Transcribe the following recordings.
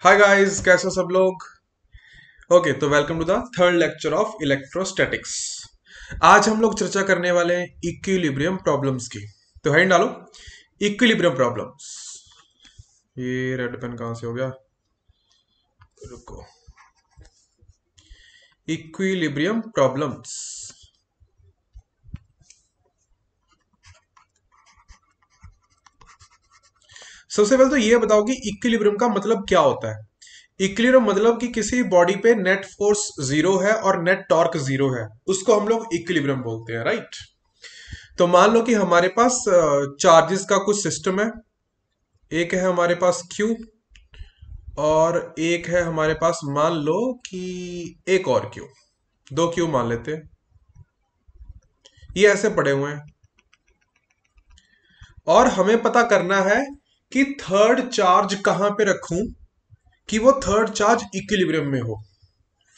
Hi guys, कैसे हो सब लोग। ओके, तो welcome to the third lecture of electrostatics. आज हम लोग चर्चा करने वाले हैं इक्विलिब्रियम प्रॉब्लम्स की। तो हेडिंग डालो, इक्विलिब्रियम प्रॉब्लम्स। ये रेड पेन कहां से हो गया, रुको। Equilibrium problems. सबसे पहले तो ये बताओ कि इक्विलिब्रियम का मतलब क्या होता है। इक्विलिब्रियम मतलब कि किसी बॉडी पे नेट फोर्स जीरो है और नेट टॉर्क जीरो है, उसको हम लोग इक्विलिब्रियम बोलते हैं, राइट। तो मान लो कि हमारे पास चार्जेस का कुछ सिस्टम है। एक है हमारे पास क्यू, और एक है हमारे पास, मान लो कि एक और क्यू। दो क्यू मान लेते हैं, ये ऐसे पड़े हुए हैं। और हमें पता करना है कि थर्ड चार्ज कहां पे रखूं कि वो थर्ड चार्ज इक्विलिब्रियम में हो।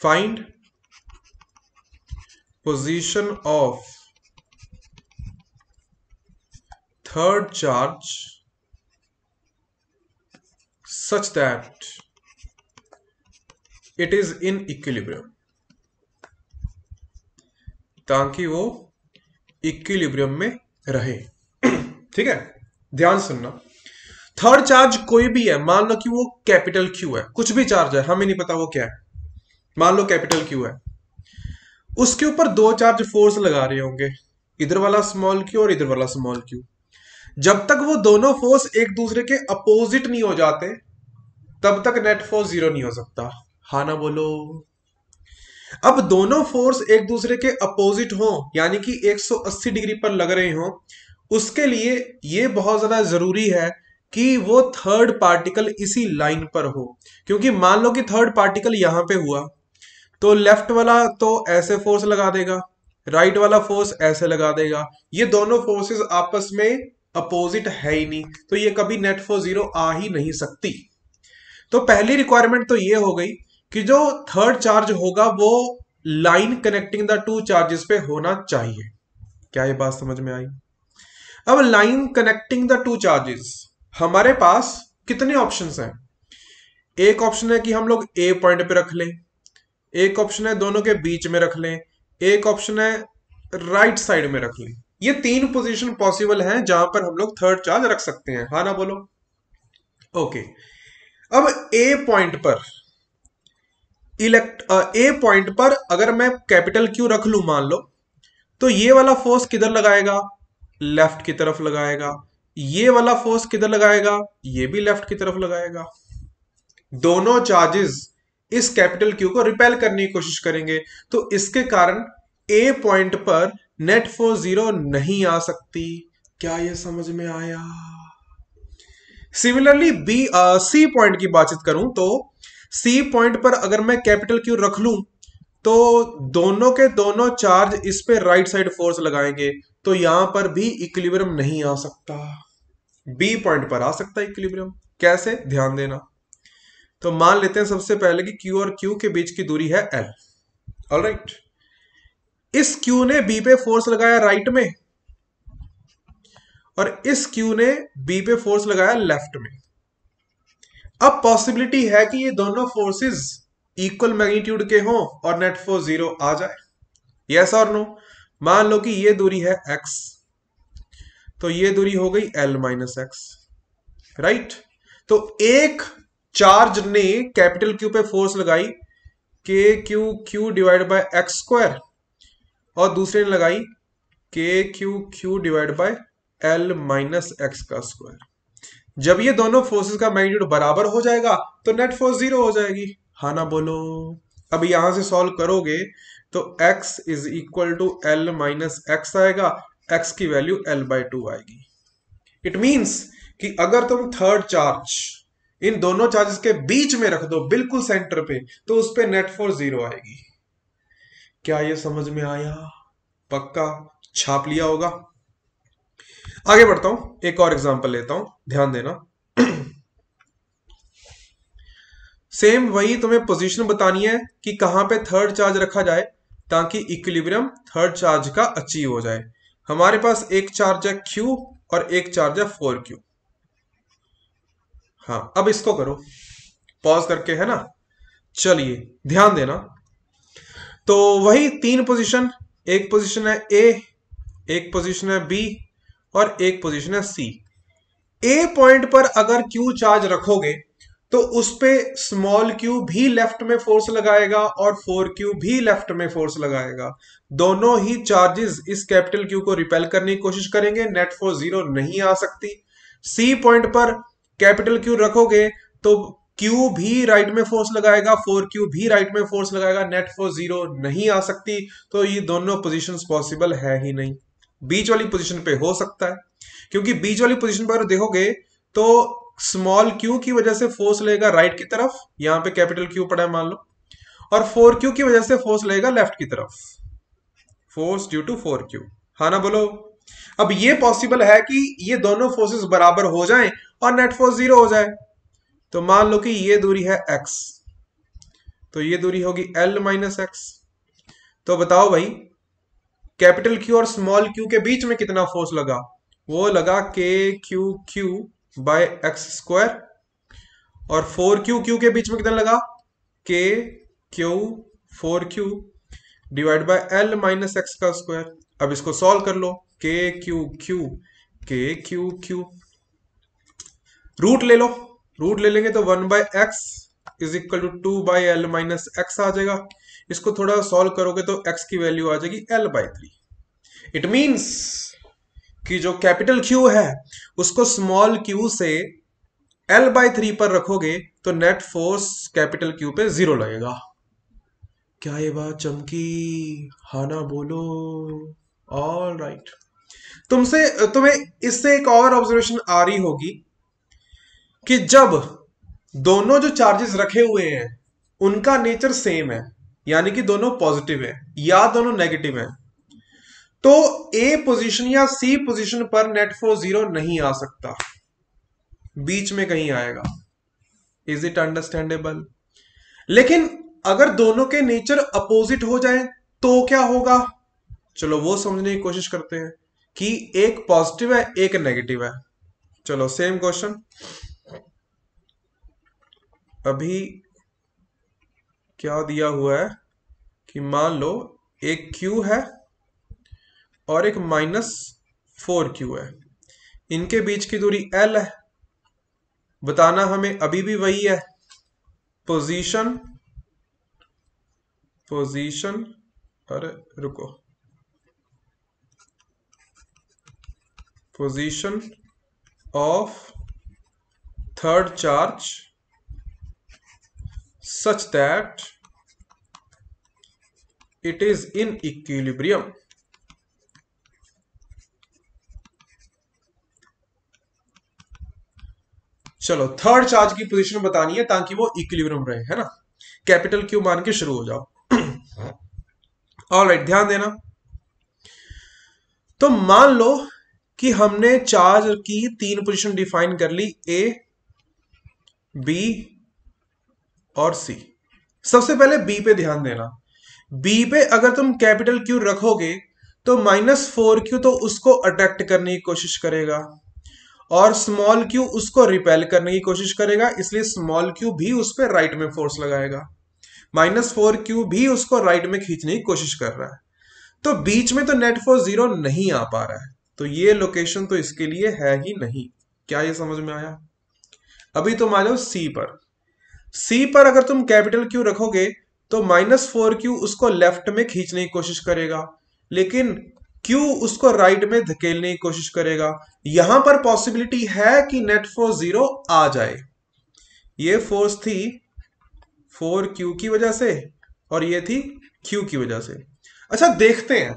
Find position of third charge such that it is in equilibrium, ताकि वो इक्विलिब्रियम में रहे। ठीक है, ध्यान सुनना। थर्ड चार्ज कोई भी है, मान लो कि वो कैपिटल क्यू है, कुछ भी चार्ज है, हमें नहीं पता वो क्या है। मान लो कैपिटल क्यू है, उसके ऊपर दो चार्ज फोर्स लगा रहे होंगे, इधर वाला स्मॉल क्यू और इधर वाला स्मॉल क्यू। जब तक वो दोनों फोर्स एक दूसरे के अपोजिट नहीं हो जाते, तब तक नेट फोर्स जीरो नहीं हो सकता। हाँ ना बोलो। अब दोनों फोर्स एक दूसरे के अपोजिट हो, यानी कि 180 डिग्री पर लग रहे हो, उसके लिए ये बहुत ज्यादा जरूरी है कि वो थर्ड पार्टिकल इसी लाइन पर हो। क्योंकि मान लो कि थर्ड पार्टिकल यहां पे हुआ, तो लेफ्ट वाला तो ऐसे फोर्स लगा देगा, राइट वाला फोर्स ऐसे लगा देगा। ये दोनों फोर्सेस आपस में अपोजिट है ही नहीं, तो ये कभी नेट फोर्स जीरो आ ही नहीं सकती। तो पहली रिक्वायरमेंट तो ये हो गई कि जो थर्ड चार्ज होगा वो line connecting the two charges पे होना चाहिए। क्या ये बात समझ में आई। अब line connecting the two charges, हमारे पास कितने ऑप्शंस हैं। एक ऑप्शन है कि हम लोग ए पॉइंट पे रख लें, एक ऑप्शन है दोनों के बीच में रख लें, एक ऑप्शन है राइट साइड में रख लें। ये तीन पोजीशन पॉसिबल हैं जहां पर हम लोग थर्ड चार्ज रख सकते हैं। हाँ ना बोलो। ओके, अब ए पॉइंट पर अगर मैं कैपिटल क्यू रख लू मान लो, तो ये वाला फोर्स किधर लगाएगा, लेफ्ट की तरफ लगाएगा। ये वाला फोर्स किधर लगाएगा, ये भी लेफ्ट की तरफ लगाएगा। दोनों चार्जेस इस कैपिटल क्यू को रिपेल करने की कोशिश करेंगे, तो इसके कारण ए पॉइंट पर नेट फोर्स जीरो नहीं आ सकती। क्या ये समझ में आया। सिमिलरली सी पॉइंट की बातचीत करूं तो सी पॉइंट पर अगर मैं कैपिटल क्यू रख लूं, तो दोनों के दोनों चार्ज इस पे राइट साइड फोर्स लगाएंगे, तो यहां पर भी इक्विलिब्रियम नहीं आ सकता। बी पॉइंट पर आ सकता है इक्विलिब्रियम। कैसे, ध्यान देना। तो मान लेते हैं सबसे पहले कि क्यू और क्यू के बीच की दूरी है एल। ऑलराइट, इस क्यू ने बी पे फोर्स लगाया राइट में, और इस क्यू ने बी पे फोर्स लगाया लेफ्ट में। अब पॉसिबिलिटी है कि ये दोनों फोर्सेस इक्वल मैग्नीट्यूड के हों और नेट फोर्स जीरो आ जाए। यस और नो। मान लो कि ये दूरी है x, तो ये दूरी हो गई l माइनस एक्स, राइट। तो एक चार्ज ने कैपिटल क्यू पे फोर्स लगाई के Q Q divide by x square, और दूसरे ने लगाई के Q Q divide by L minus x का स्क्वायर। जब ये दोनों फोर्सेस का मैग्नीट्यूड बराबर हो जाएगा, तो नेट फोर्स जीरो हो जाएगी। हाँ ना बोलो। अब यहां से सॉल्व करोगे तो x is equal to L minus x आएगा, x की वैल्यू l बाई टू आएगी। इट मींस कि अगर तुम थर्ड चार्ज इन दोनों चार्जेस के बीच में रख दो, बिल्कुल सेंटर पे, तो उस पे नेट फोर्स जीरो आएगी। क्या ये समझ में आया। पक्का छाप लिया होगा। आगे बढ़ता हूं, एक और एग्जांपल लेता हूं, ध्यान देना। सेम वही तुम्हें पोजीशन बतानी है कि कहां पे थर्ड चार्ज रखा जाए ताकि इक्विलिब्रियम थर्ड चार्ज का अचीव हो जाए। हमारे पास एक चार्ज है Q और एक चार्ज है 4Q। हाँ, अब इसको करो। पॉज करके, है ना। चलिए ध्यान देना, तो वही तीन पोजीशन, एक पोजीशन है ए, एक पोजीशन है बी और एक पोजीशन है सी। ए पॉइंट पर अगर क्यू चार्ज रखोगे तो उस पे स्मॉल क्यू भी लेफ्ट में फोर्स लगाएगा और 4q भी लेफ्ट में फोर्स लगाएगा। दोनों ही चार्जेस इस कैपिटल क्यू को रिपेल करने की कोशिश करेंगे, नेट फोर्स जीरो नहीं आ सकती। सी पॉइंट पर कैपिटल क्यू रखोगे तो क्यू भी राइट में फोर्स लगाएगा, 4q भी राइट में फोर्स लगाएगा, नेट फोर्स जीरो नहीं आ सकती। तो ये दोनों पोजीशंस पॉसिबल है ही नहीं। बीच वाली पोजीशन पे हो सकता है, क्योंकि बीच वाली पोजीशन पर देखोगे तो स्मॉल क्यू की वजह से फोर्स लगेगा राइट की तरफ, यहां पे कैपिटल क्यू पड़ा है मान लो, और 4q की वजह से फोर्स लगेगा लेफ्ट की तरफ, फोर्स ड्यू टू 4q। हाँ ना बोलो। अब ये पॉसिबल है कि ये दोनों फोर्सेस बराबर हो जाएं और नेट फोर्स जीरो हो जाए। तो मान लो कि ये दूरी है x, तो ये दूरी होगी l माइनस एक्स। तो बताओ भाई, कैपिटल क्यू और स्मॉल क्यू के बीच में कितना फोर्स लगा? वो लगा K Q Q by x square, और 4q क्यू के बीच में कितना लगा? K Q 4q divide by L minus x का स्क्वायर। अब इसको सॉल्व कर लो, के क्यू क्यू रूट ले लो, रूट ले लेंगे तो 1/x is equal to 2/l minus x आ जाएगा। इसको थोड़ा सॉल्व करोगे तो x की वैल्यू आ जाएगी l/3। इट मींस कि जो कैपिटल क्यू है उसको स्मॉल क्यू से l/3 पर रखोगे तो नेट फोर्स कैपिटल क्यू पे जीरो लगेगा। क्या ये बात चमकी? हाँ ना बोलो। All right. तुम्हें इससे एक और ऑब्जर्वेशन आ रही होगी कि जब दोनों जो चार्जेस रखे हुए हैं उनका नेचर सेम है, यानी कि दोनों पॉजिटिव है या दोनों नेगेटिव है, तो ए पोजीशन या सी पोजीशन पर नेट फोर्स जीरो नहीं आ सकता, बीच में कहीं आएगा। Is it understandable? लेकिन अगर दोनों के नेचर अपोजिट हो जाए तो क्या होगा? चलो वो समझने की कोशिश करते हैं कि एक पॉजिटिव है एक नेगेटिव है। चलो सेम क्वेश्चन। अभी क्या दिया हुआ है कि मान लो एक Q है और एक -4Q है, इनके बीच की दूरी L है। बताना हमें अभी भी वही है, पोजीशन अरे रुको, position of third charge such that it is in equilibrium। चलो थर्ड चार्ज की पोजीशन बतानी है ताकि वो इक्विलिब्रियम रहे, है ना। कैपिटल क्यू मान के शुरू हो जाओ। ऑलराइट, ध्यान देना। तो मान लो कि हमने चार्ज की तीन पोजीशन डिफाइन कर ली, ए बी और सी। सबसे पहले बी पे ध्यान देना। बी पे अगर तुम कैपिटल क्यू रखोगे तो -4q तो उसको अट्रैक्ट करने की कोशिश करेगा और स्मॉल क्यू उसको रिपेल करने की कोशिश करेगा, इसलिए स्मॉल क्यू भी उस पर राइट में फोर्स लगाएगा। -4q भी उसको राइट में खींचने की कोशिश कर रहा है, तो बीच में तो नेट फोर्स जीरो नहीं आ पा रहा है, तो ये लोकेशन तो इसके लिए है ही नहीं। क्या ये समझ में आया? अभी तुम आ जाओ सी पर। सी पर अगर तुम कैपिटल क्यू रखोगे तो -4q उसको लेफ्ट में खींचने की कोशिश करेगा, लेकिन Q उसको राइट में धकेलने की कोशिश करेगा। यहां पर पॉसिबिलिटी है कि नेट फोर्स जीरो आ जाए। ये फोर्स थी 4q की वजह से और ये थी Q की वजह से। अच्छा देखते हैं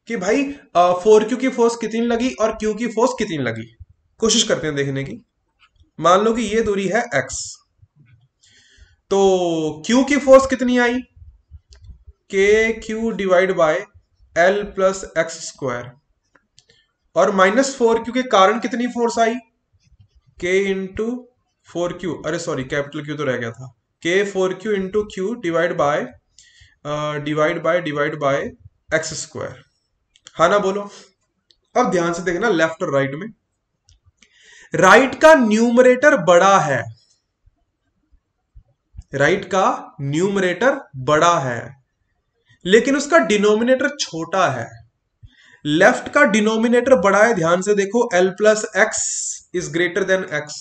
कि भाई 4q की फोर्स कितनी लगी और Q की फोर्स कितनी लगी, कोशिश करते हैं देखने की। मान लो कि ये दूरी है x, तो Q की फोर्स कितनी आई? के Q divide by L plus x square, और -4q के कारण कितनी फोर्स आई? k इंटू 4q, अरे सॉरी कैपिटल क्यू तो रह गया था, k 4q into Q divide by x square. हाँ ना बोलो। अब ध्यान से देखना लेफ्ट और राइट में, राइट का न्यूमरेटर बड़ा है राइट का न्यूमरेटर बड़ा है लेकिन उसका डिनोमिनेटर छोटा है। लेफ्ट का डिनोमिनेटर बड़ा है, ध्यान से देखो, l plus x is greater than x.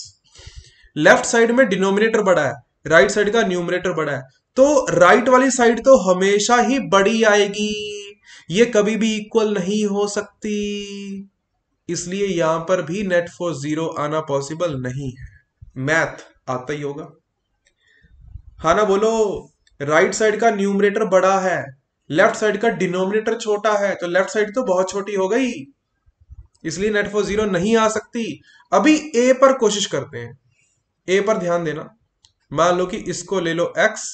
Left side में डिनोमिनेटर बड़ा है, राइट साइड का न्यूमरेटर बड़ा है, तो राइट वाली साइड तो हमेशा ही बड़ी आएगी, ये कभी भी इक्वल नहीं हो सकती, इसलिए यहां पर भी नेट फॉर जीरो आना पॉसिबल नहीं है। मैथ आता ही होगा, हाँ ना, बोलो। राइट साइड का न्यूमरेटर बड़ा है, लेफ्ट साइड का डिनोमिनेटर छोटा है, तो लेफ्ट साइड तो बहुत छोटी हो गई, इसलिए नेट फॉर जीरो नहीं आ सकती। अभी ए पर कोशिश करते हैं, ए पर ध्यान देना। मान लो कि इसको ले लो x,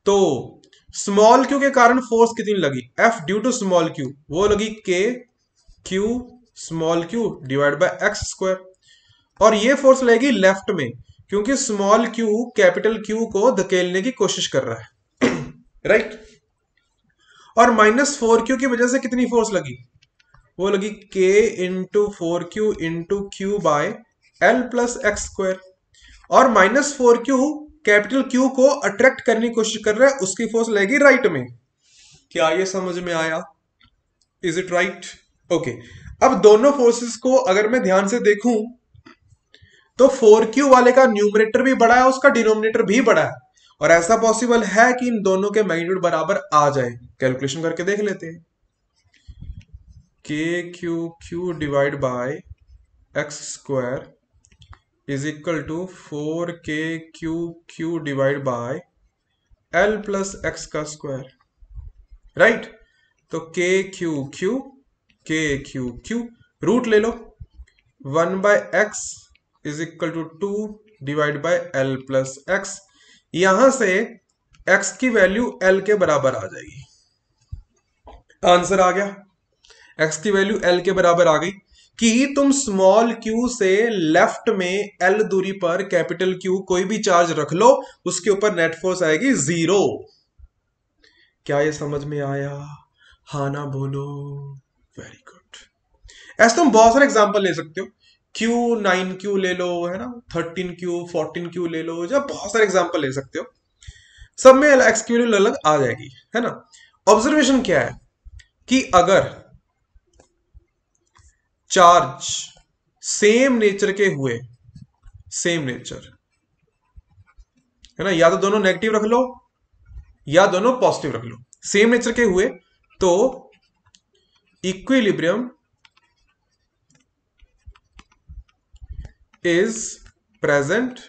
तो स्मॉल क्यू के कारण फोर्स कितनी लगी, F due to small Q, वो लगी K Q small Q divide by x square. और ये फोर्स लगेगी लेफ्ट में, क्योंकि स्मॉल क्यू कैपिटल क्यू को धकेलने की कोशिश कर रहा है राइट। और -4Q की वजह से कितनी फोर्स लगी, वो लगी K into 4Q into Q by L plus x square. और -4Q कैपिटल Q को अट्रैक्ट करने की कोशिश कर रहा है, उसकी फोर्स लगेगी राइट में। क्या ये समझ में आया? Is it right? ओके, अब दोनों फोर्सेस को अगर मैं ध्यान से देखूं तो 4Q वाले का न्यूमरेटर भी बड़ा है, उसका डिनोमिनेटर भी बड़ा है, और ऐसा पॉसिबल है कि इन दोनों के मैग्नीट्यूड बराबर आ जाए। कैलकुलेशन करके देख लेते हैं। K Q Q divide by x square is equal to 4K Q Q divide by L plus x का स्क्वायर, राइट। तो के क्यू क्यू रूट ले लो, 1/x is equal to 2 divide by L plus x. यहां से x की value l के बराबर आ जाएगी। आंसर आ गया, x की वैल्यू l के बराबर आ गई कि तुम स्मॉल q से लेफ्ट में l दूरी पर कैपिटल Q कोई भी चार्ज रख लो, उसके ऊपर नेट फोर्स आएगी 0। क्या ये समझ में आया? हाँ ना, बोलो। Very good. ऐसे तुम बहुत सारे एग्जांपल ले सकते हो, Q9Q ले लो, है ना, 13Q 14Q ले लो, जब बहुत सारे एग्जांपल ले सकते हो, सब में एक्स की वैल्यू अलग आ जाएगी, है ना। ऑब्जर्वेशन क्या है कि अगर चार्ज सेम नेचर के हुए, सेम नेचर, है ना, या तो दोनों नेगेटिव रख लो या दोनों पॉजिटिव रख लो, सेम नेचर के हुए तो equilibrium is present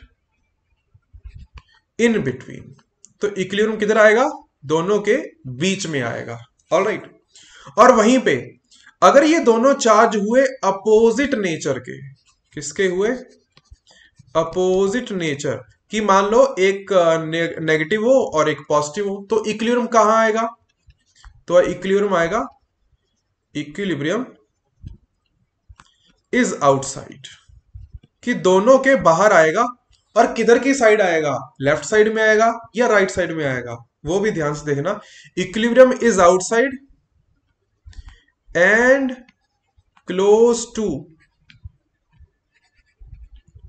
in between. तो इक्विलिब्रियम किधर आएगा? दोनों के बीच में आएगा, ऑलराइट। और वहीं पे अगर ये दोनों चार्ज हुए अपोजिट नेचर के, किसके हुए? अपोजिट नेचर की, मान लो एक नेगेटिव हो और एक पॉजिटिव हो, तो इक्विलिब्रियम कहां आएगा? तो इक्विलिब्रियम आएगा, इक्विलिब्रियम इज आउटसाइड, कि दोनों के बाहर आएगा। और किधर की साइड आएगा? लेफ्ट साइड में आएगा या राइट साइड में आएगा, वो भी ध्यान से देखना। Equilibrium is outside and close to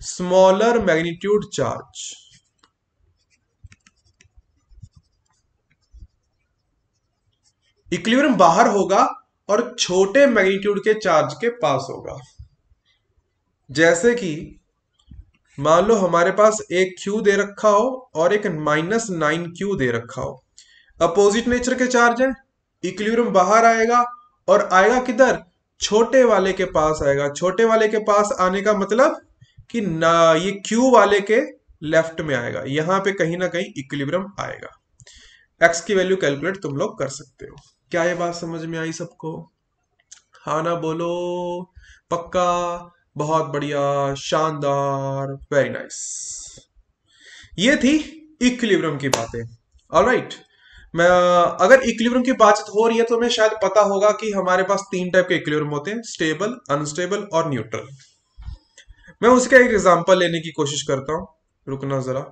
smaller magnitude charge. Equilibrium बाहर होगा और छोटे मैग्नीट्यूड के चार्ज के पास होगा। जैसे कि मान लो हमारे पास एक Q दे रखा हो और एक -9Q दे रखा हो, अपोजिट नेचर के चार्ज है, इक्विलिब्रियम बाहर आएगा और आएगा किधर? छोटे वाले के पास आएगा। छोटे वाले के पास आने का मतलब कि ना, ये Q वाले के लेफ्ट में आएगा, यहां पे कहीं ना कहीं इक्विलिब्रियम आएगा। x की वैल्यू कैलकुलेट तुम लोग कर सकते हो। क्या ये बात समझ में आई सबको? हाँ ना, बोलो। पक्का? बहुत बढ़िया, शानदार, वेरी नाइस। ये थी इक्विलिब्रियम की बातें, ऑलराइट। मैं अगर इक्विलिब्रियम की बात हो रही है तो हमें शायद पता होगा कि हमारे पास 3 टाइप के इक्विलिब्रियम होते हैं, स्टेबल, अनस्टेबल और न्यूट्रल। मैं उसका एक एग्जांपल लेने की कोशिश करता हूं, रुकना जरा।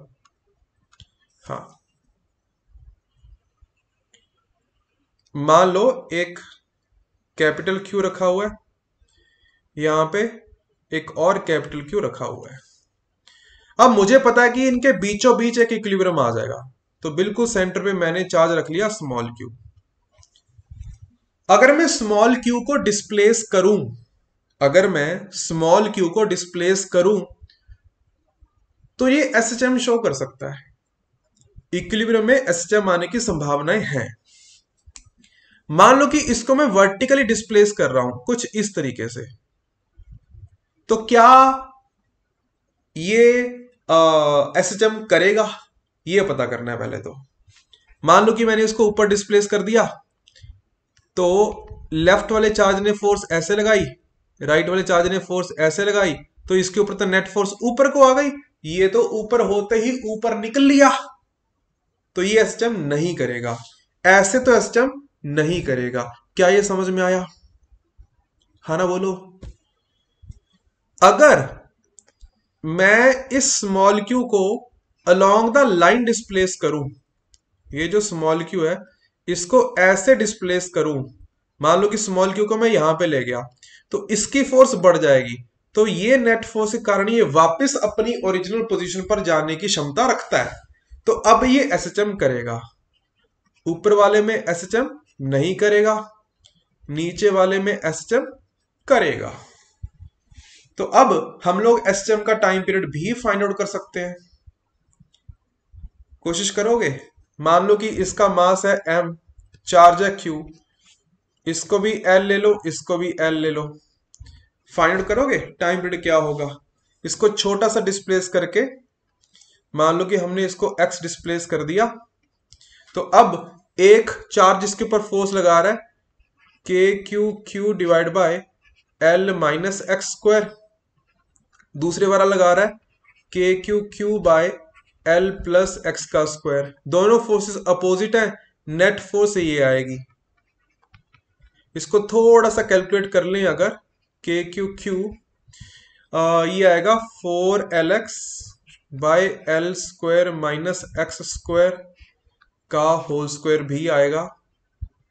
हाँ, मान लो एक कैपिटल Q रखा हुआ है, यहां पे एक और कैपिटल Q रखा हुआ है। अब मुझे पता है कि इनके बीचों बीच एक इक्विलिब्रियम आ जाएगा, तो बिल्कुल सेंटर पे मैंने चार्ज रख लिया स्मॉल क्यू। अगर मैं स्मॉल क्यू को डिस्प्लेस करूं, अगर मैं स्मॉल क्यू को डिस्प्लेस करूं तो ये एसएचएम शो कर सकता है। इक्विलिब्रियम में एसएचएम आने की संभावनाएं हैं। मान लो कि इसको मैं वर्टिकली डिस्प्लेस कर रहा हूं कुछ इस तरीके से, तो क्या ये एसएचएम करेगा, ये पता करना है पहले तो। मान लो कि मैंने इसको ऊपर डिस्प्लेस कर दिया, तो लेफ्ट वाले चार्ज ने फोर्स ऐसे लगाई, राइट वाले चार्ज ने फोर्स ऐसे लगाई, तो इसके ऊपर तो नेट फोर्स ऊपर को आ गई, ये तो ऊपर होते ही ऊपर निकल लिया, तो ये एसएचएम नहीं करेगा। ऐसे तो एसएचएम नहीं करेगा। क्या ये समझ में आया? हाँ ना बोलो। अगर मैं इस स्मॉल क्यू को अलोंग द लाइन डिस्प्लेस करूं, ये जो स्मॉल क्यू है इसको ऐसे डिस्प्लेस करूं, मान लो कि स्मॉल क्यू को मैं यहां पे ले गया, तो इसकी फोर्स बढ़ जाएगी, तो ये नेट फोर्स के कारण ये वापस अपनी ओरिजिनल पोजीशन पर जाने की क्षमता रखता है, तो अब ये एसएचएम करेगा। ऊपर वाले में एसएचएम नहीं करेगा, नीचे वाले में एसएचएम करेगा। तो अब हम लोग एसएचएम का टाइम पीरियड भी फाइंड आउट कर सकते हैं। कोशिश करोगे? मान लो कि इसका मास है m, चार्ज है q, इसको भी l ले लो, इसको भी l ले लो, फाइंड आउट करोगे टाइम पीरियड क्या होगा। इसको छोटा सा डिस्प्लेस करके, मान लो कि हमने इसको x डिस्प्लेस कर दिया, तो अब एक चार्ज इसके ऊपर फोर्स लगा रहा है के Q Q divide by L minus x square, दूसरे वाला लगा रहा है के Q Q by L plus x का स्क्वायर। दोनों फोर्सेस अपोजिट है, नेट फोर्स ये आएगी। इसको थोड़ा सा कैलकुलेट कर लें, अगर के क्यू क्यू ये आएगा 4lx by L square minus x square का होल स्क्वायर भी आएगा,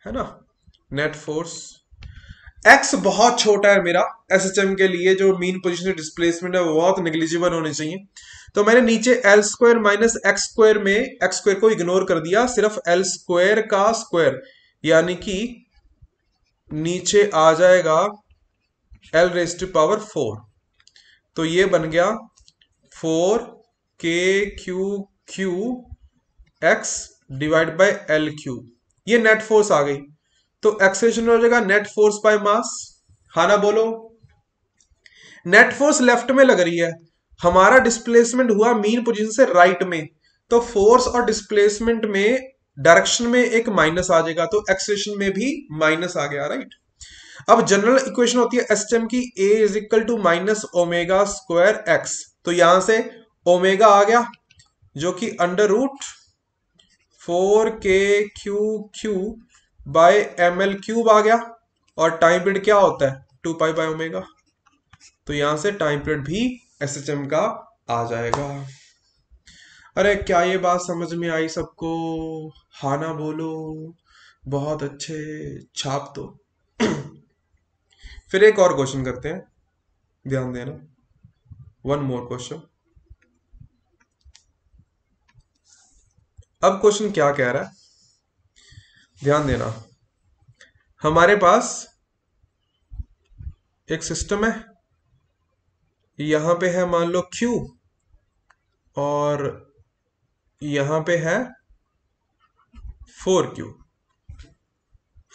है ना। नेट फोर्स x बहुत छोटा है मेरा एसएचएम के लिए, जो मीन पोजीशन डिस्प्लेसमेंट है वो बहुत नेग्लिजिबल होनी चाहिए, तो मैंने नीचे L square minus x square में एक्स स्क्वायर को इग्नोर कर दिया, सिर्फ एल स्क्वायर का स्क्वायर, यानी कि नीचे आ जाएगा एल रेज़ टू पावर 4, तो ये बन गया 4 के Q Q x divide by L Q, ये नेट फोर्स आ गई। तो एक्सेलरेशन हो जाएगा नेट फोर्स बाय मास। हाँ ना बोलो। नेट फोर्स लेफ्ट में लग रही है, हमारा डिस्प्लेसमेंट हुआ मीन पोजीशन से राइट में, तो फोर्स और डिस्प्लेसमेंट में डायरेक्शन में एक माइनस आ जाएगा, तो एक्सेलरेशन में भी माइनस आ गया, राइट। अब जनरल इक्वेशन होती है एसएचएम की, a is equal to minus omega square x, तो यहां से ओमेगा आ गया जो कि अंडर रूट 4 के Q Q by m l cube आ गया, और टाइम पीरियड क्या होता है 2 पाई बाय ओमेगा, तो यहां से टाइम पीरियड भी एसएचएम का आ जाएगा। अरे क्या ये बात समझ में आई सबको? हाँ ना बोलो। बहुत अच्छे, छाप दो। फिर एक और क्वेश्चन करते हैं, ध्यान देना। One more question. अब क्वेश्चन क्या कह रहा है, ध्यान देना। हमारे पास एक सिस्टम है, यहां पे है मान लो Q, और यहां पे है 4Q।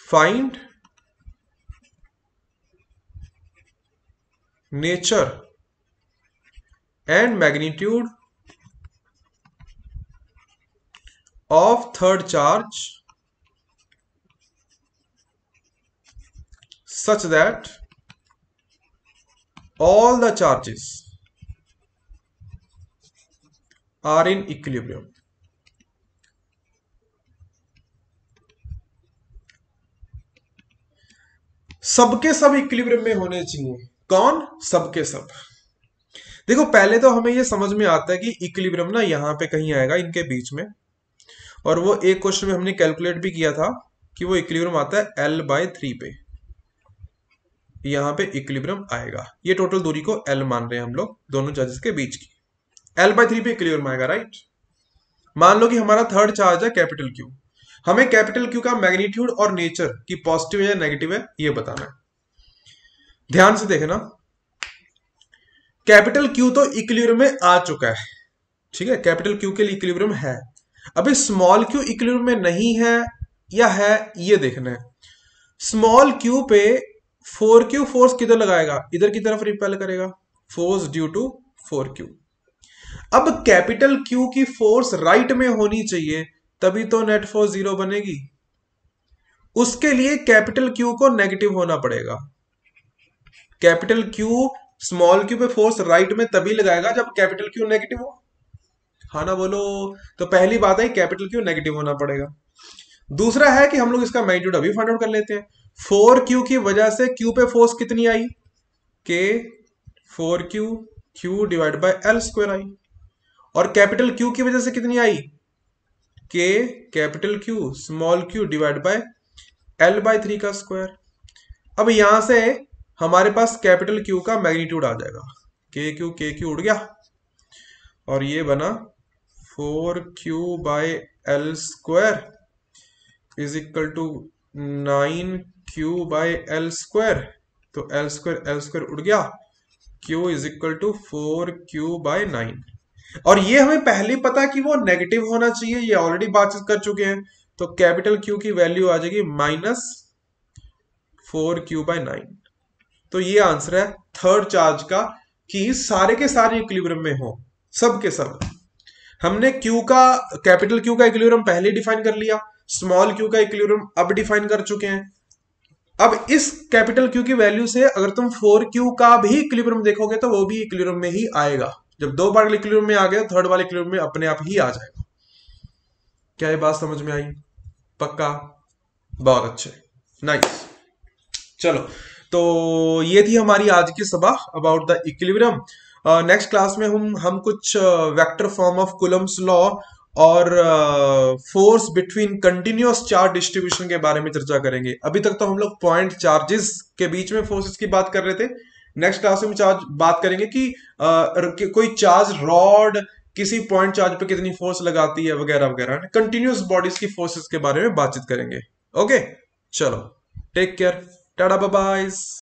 Find nature and magnitude of third charge such that all the charges are in equilibrium. सबके सब इक्विलिब्रियम में होने चाहिए। कौन? सबके सब। देखो पहले तो हमें ये समझ में आता है कि इक्विलिब्रियम ना यहां पे कहीं आएगा इनके बीच में, और वो एक क्वेश्चन में हमने कैलकुलेट भी किया था कि वो इक्विलिब्रियम आता है L/3 पे, यहां पे इक्विलिब्रियम आएगा। ये टोटल दूरी को L मान रहे हैं हम लोग दोनों चार्जेस के बीच की। L/3 पे इक्विलिब्रियम आएगा, राइट। मान लो कि हमारा थर्ड चार्ज है कैपिटल क्यू, हमें कैपिटल क्यू का मैग्नीट्यूड और नेचर की पॉजिटिव है या नेगेटिव है ये बताना है। ध्यान से देखना, कैपिटल क्यू तो इक्विलिब्रियम में आ चुका है, ठीक है, कैपिटल क्यू के लिए इक्विलिब्रियम है। अभी स्मॉल क्यू इक्विलिब्रियम में नहीं है या है ये देखना है। स्मॉल क्यू पे 4Q फोर्स किधर लगाएगा, इधर की तरफ रिपेल करेगा, फोर्स ड्यू टू 4Q। अब कैपिटल क्यू की फोर्स राइट में होनी चाहिए, तभी तो नेट फोर्स 0 बनेगी। उसके लिए कैपिटल क्यू को नेगेटिव होना पड़ेगा। कैपिटल क्यू स्मॉल क्यू पे फोर्स राइट में तभी लगाएगा जब कैपिटल क्यू नेगेटिव हो, हाँ ना बोलो। तो पहली बात है कैपिटल क्यू नेगेटिव होना पड़ेगा। दूसरा है कि हम लोग इसका मैग्नीट्यूड अभी फाइंड आउट कर लेते हैं। 4Q की वजह से Q पे फोर्स कितनी आई, K 4Q Q divide by L square आई, और कैपिटल Q की वजह से कितनी आई, K कैपिटल Q small q divide by L/3 का स्क्वायर। अब यहां से हमारे पास कैपिटल Q का मैग्नीट्यूड आ जाएगा, K Q उड़ गया, और ये बना 4Q by L square is equal to 9Q by L square. तो L स्क्वायर उड़ गया, Q is equal to 4Q bye 9। और ये हमें पहले पता कि वो नेगेटिव होना चाहिए, ये ऑलरेडी बातचीत कर चुके हैं। तो कैपिटल Q की वैल्यू आ जाएगी -4Q बाय 9। तो ये आंसर है थर्ड चार्ज का, कि सारे के सारे इक्विलिब्रियम में हो, सब के सब। हमने Q का कैपिटल Q का इक्विलिब्रियम पहले डिफाइन कर लिया, स्मॉल q का इक्विलिब्रियम अब डिफाइन कर चुके हैं। अब इस कैपिटल Q की वैल्यू से अगर तुम 4Q का भी इक्विलिब्रियम देखोगे तो वो भी इक्विलिब्रियम में ही आएगा। जब दो बार इक्विलिब्रियम में आ गया, थर्ड वाले इक्विलिब्रियम में अपने आप ही आ जाएगा। क्या ये बात समझ में आई? पक्का? बहुत अच्छे, नाइस। चलो, तो ये थी हमारी आज की सभा about the equilibrium. Next class में हम कुछ vector form of Coulomb's law और force between continuous charge distribution के बारे में चर्चा करेंगे। अभी तक तो हम लोग पॉइंट चार्जेस के बीच में फोर्सेस की बात कर रहे थे। नेक्स्ट क्लास में बात करेंगे कि कोई चार्ज रॉड किसी पॉइंट चार्ज पे कितनी फोर्स लगाती है वगैरह वगैरह। कंटिन्यूअस बॉडीज की फोर्सेस के बारे में बातचीत करेंगे। ओके, चलो, take care, ta ta, bye bye.